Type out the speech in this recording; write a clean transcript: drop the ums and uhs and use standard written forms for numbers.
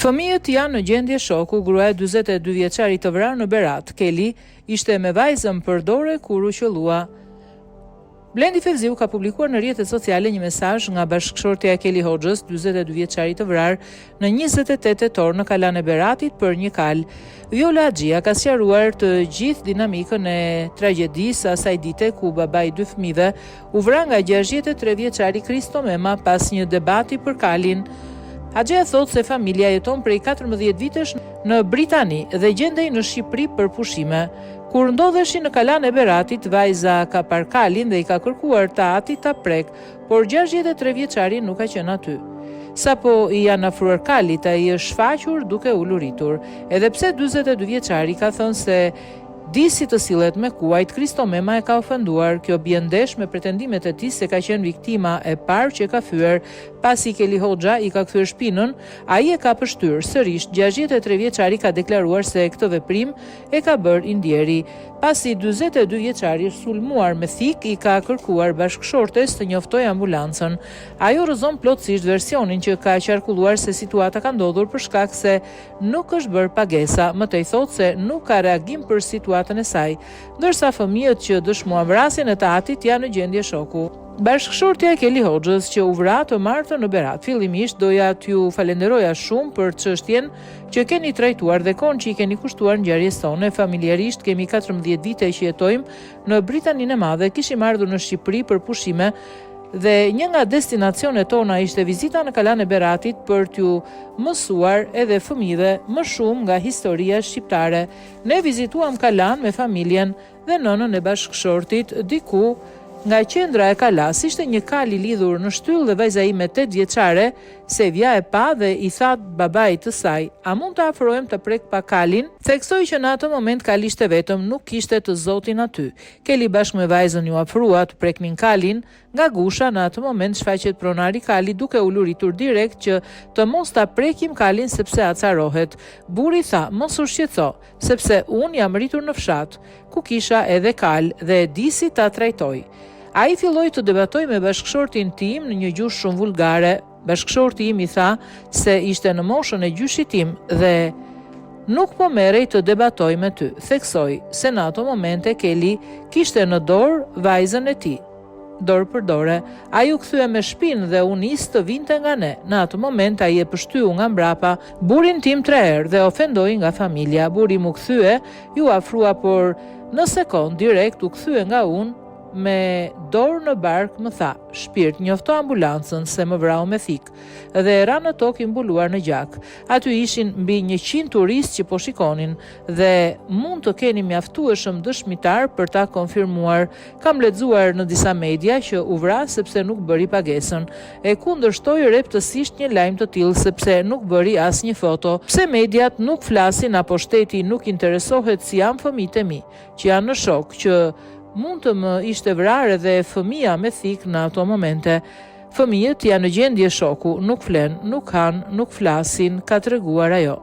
Fëmijët janë në gjendje shoku. Gruaja 42 vjeçari të vrarë në Berat, Keli, ishte me vajzën për dore kur u qellua. Blendi Fevziu ka publikuar në rrjetet sociale një mesazh nga bashkëshortja e Keli Hoxhës, 42 vjeçari të vrarë në 28 tetor në Kalan e Beratit për një kal. Viola Axhia ka sqaruar të gjithë dinamikën e tragjedisë asaj dite ku babai 2 fëmijëve u vra nga 63 vjeçari Kristo Mema pas një debati për kalin. Axhia thotë se familja jeton prej 14 vitesh në Britani dhe gjendej në Shqipëri për pushime. Kur ndodheshin në Kalan e Beratit, vajza ka parë kalin dhe i ka kërkuar tati ta prek, por 63 vjeçari nuk ka qenë aty. Sapo i janë afruar kalit, ai është shfaqur duke u luritur. Edhe pse 42 vjeçari ka thënë se di si të sillet me kuajt, Kristo Mema e ka ofenduar. Kjo bie ndesh me pretendimet e tij se ka qenë viktima e parë që ka thyer. Pasi Keli Hoxha i ka kthyer shpinën, ai e ka pështyr. Sërish 63 vjeçari ka deklaruar se këtë veprim e ka bërë i ndjeri. Pasi 42 vjeçari sulmuar me thik, i ka kërkuar bashkëshortes të njoftoj ambulancën. Ajo rrëzon plotësisht versionin që ka qarkulluar se situata ka ndodhur për shkak se nuk është bërë pagesa. Më tej thotë se nuk ka reagim për situatën e saj, ndërsa fëmijët që dëshmuan vrasjen e tatit janë në gjendje shoku. Bashkëshortja e Keli Hoxhës që u vra të martën në Berat, fillimisht doja t'ju falenderoja shumë për çështjen që keni trajtuar dhe kohën që i keni kushtuar ngjarjes tonë. Familjarisht kemi 14 vite që jetojmë në Britaninë e Madhe, kishim ardhur në Shqipëri për pushime dhe një nga destinacionet tona ishte vizita në Kalan e Beratit për t'ju mësuar edhe fëmijëve më shumë nga historia shqiptare. Ne vizituam Kalan me familjen dhe nënën e bashkëshortit diku nga qendra e Kalas. Ishte një kal i lidhur në shtyllë dhe vajza ime 8 vjeçare se vja e pa dhe i tha babait të saj: "A mund të afrohem të prek pa kalin?" Theksoi që në atë moment kali ishte vetëm, nuk kishte të zotin aty. Keli bashkë me vajzën ju afrua të preknin kalin. Nga gusha në atë moment shfaqet pronari kali duke u luritur direkt që të mos ta prekim kalin sepse acarohet. Burri tha: "Mos u shqetëso, sepse unë jam rritur në fshat, ku kisha edhe kal dhe e di si ta trajtoj." Ai filloi të debatoj me bashkëshortin tim në një gjuhë shumë vulgare. Bashkëshorti im i tha se ishte në moshën e gjyshit tim dhe nuk po merrej të debatoj me ty. Theksoi se në ato momente Keli kishte në dorë vajzën e tij. Dorë për dore, ai u kthye me shpinë dhe u nis të vinte nga ne. Në atë moment ai e pështyu nga mbrapa burrin tim 3 herë dhe ofendoi nga familja. Burri mu kthye, ju afrua, por në sekond direkt u kthye nga unë me dorë në bark. Më tha: "Shpirt, njofto ambulancën se më vrau me thik." Dhe ra në tokë i mbuluar në gjak. Aty ishin mbi 100 turistë që po shikonin dhe mund të keni mjaftueshëm dëshmitar për ta konfirmuar. Kam lexuar në disa media që u vra sepse nuk bëri pagesën. E kundërshtoi reptësisht një lajm të tillë sepse nuk bëri asnjë foto. Pse mediat nuk flasin apo shteti nuk interesohet si janë fëmijët e mi, që janë në shok, që mund të më ishte vrarë edhe fëmia me thik në ato momente. Fëmijët janë në gjendje shoku, nuk flen, nuk han, nuk flasin, ka treguar ajo.